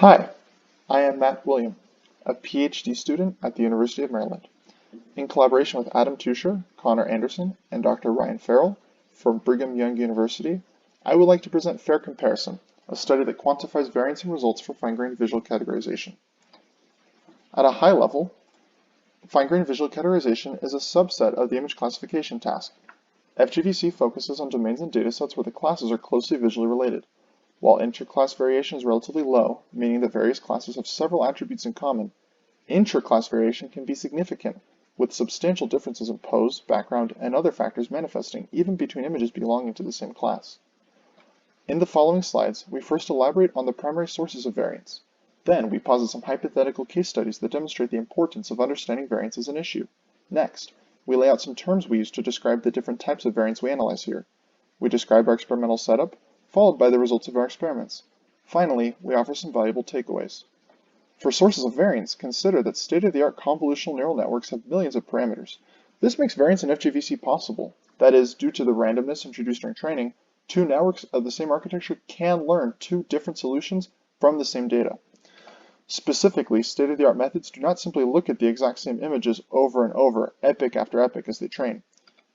Hi, I am Matt William, a PhD student at the University of Maryland. In collaboration with Adam Tuscher, Connor Anderson, and Dr. Ryan Farrell from Brigham Young University, I would like to present Fair Comparison, a study that quantifies variance in results for fine-grained visual categorization. At a high level, fine-grained visual categorization is a subset of the image classification task. FGVC focuses on domains and datasets where the classes are closely visually related. While interclass variation is relatively low, meaning that various classes have several attributes in common, intraclass variation can be significant, with substantial differences in pose, background, and other factors manifesting even between images belonging to the same class. In the following slides, we first elaborate on the primary sources of variance. Then we posit some hypothetical case studies that demonstrate the importance of understanding variance as an issue. Next, we lay out some terms we use to describe the different types of variance we analyze here. We describe our experimental setup, followed by the results of our experiments. Finally, we offer some valuable takeaways. For sources of variance, consider that state-of-the-art convolutional neural networks have millions of parameters. This makes variance in FGVC possible. That is, due to the randomness introduced during training, two networks of the same architecture can learn two different solutions from the same data. Specifically, state-of-the-art methods do not simply look at the exact same images over and over, epoch after epoch as they train.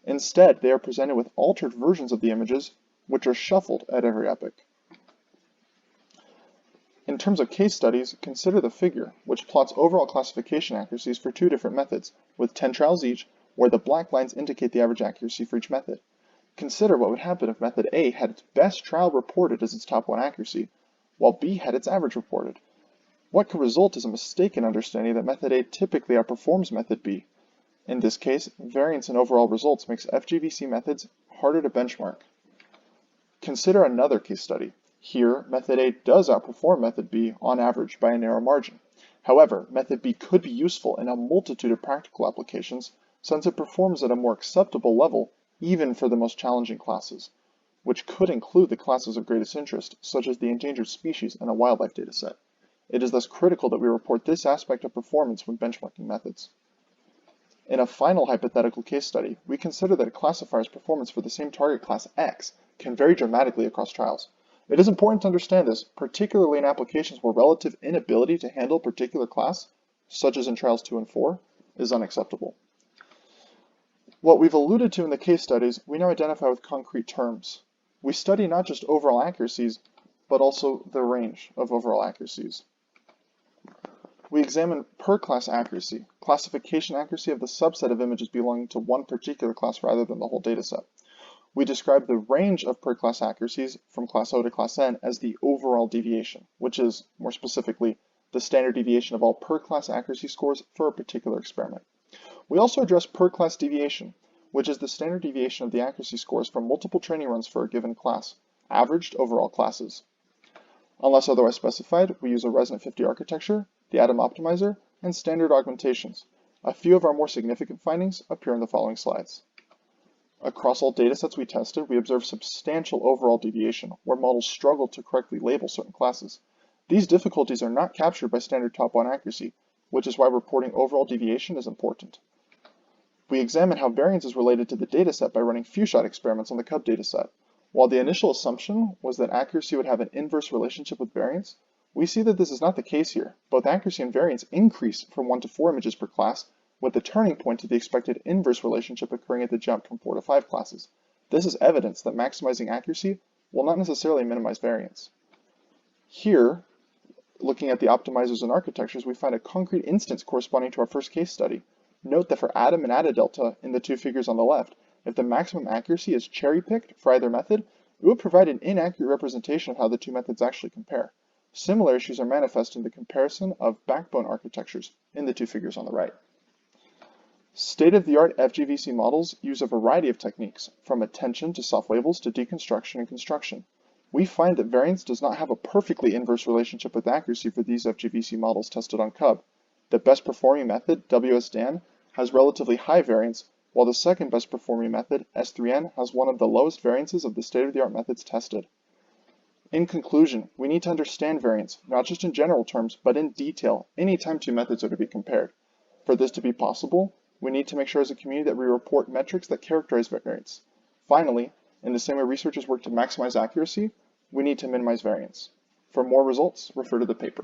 Instead, they are presented with altered versions of the images, which are shuffled at every epoch. In terms of case studies, consider the figure, which plots overall classification accuracies for two different methods, with 10 trials each, where the black lines indicate the average accuracy for each method. Consider what would happen if method A had its best trial reported as its top one accuracy, while B had its average reported. What could result is a mistaken understanding that method A typically outperforms method B. In this case, variance in overall results makes FGVC methods harder to benchmark. Consider another case study. Here, method A does outperform method B on average by a narrow margin. However, method B could be useful in a multitude of practical applications since it performs at a more acceptable level even for the most challenging classes, which could include the classes of greatest interest, such as the endangered species in a wildlife dataset. It is thus critical that we report this aspect of performance when benchmarking methods. In a final hypothetical case study, we consider that a classifier's performance for the same target class X can vary dramatically across trials. It is important to understand this, particularly in applications where relative inability to handle a particular class, such as in trials 2 and 4, is unacceptable. What we've alluded to in the case studies, we now identify with concrete terms. We study not just overall accuracies, but also the range of overall accuracies. We examine per-class accuracy, classification accuracy of the subset of images belonging to one particular class rather than the whole dataset. We describe the range of per-class accuracies from class O to class N as the overall deviation, which is, more specifically, the standard deviation of all per-class accuracy scores for a particular experiment. We also address per-class deviation, which is the standard deviation of the accuracy scores from multiple training runs for a given class, averaged over all classes. Unless otherwise specified, we use a resonant 50 architecture, the Atom optimizer, and standard augmentations. A few of our more significant findings appear in the following slides. Across all datasets we tested, we observed substantial overall deviation, where models struggle to correctly label certain classes. These difficulties are not captured by standard top-one accuracy, which is why reporting overall deviation is important. We examine how variance is related to the dataset by running few-shot experiments on the Cub dataset. While the initial assumption was that accuracy would have an inverse relationship with variance, we see that this is not the case here. Both accuracy and variance increase from 1 to 4 images per class, with the turning point to the expected inverse relationship occurring at the jump from 4 to 5 classes. This is evidence that maximizing accuracy will not necessarily minimize variance. Here, looking at the optimizers and architectures, we find a concrete instance corresponding to our first case study. Note that for Atom and Ada delta in the two figures on the left, if the maximum accuracy is cherry-picked for either method, it would provide an inaccurate representation of how the two methods actually compare. Similar issues are manifest in the comparison of backbone architectures in the two figures on the right. State-of-the-art FGVC models use a variety of techniques, from attention to soft labels to deconstruction and construction. We find that variance does not have a perfectly inverse relationship with accuracy for these FGVC models tested on Cub. The best performing method, WSDAN, has relatively high variance, while the second best performing method, S3N, has one of the lowest variances of the state-of-the-art methods tested. In conclusion, we need to understand variance, not just in general terms, but in detail, anytime two methods are to be compared. For this to be possible, we need to make sure as a community that we report metrics that characterize variance. Finally, in the same way researchers work to maximize accuracy, we need to minimize variance. For more results, refer to the paper.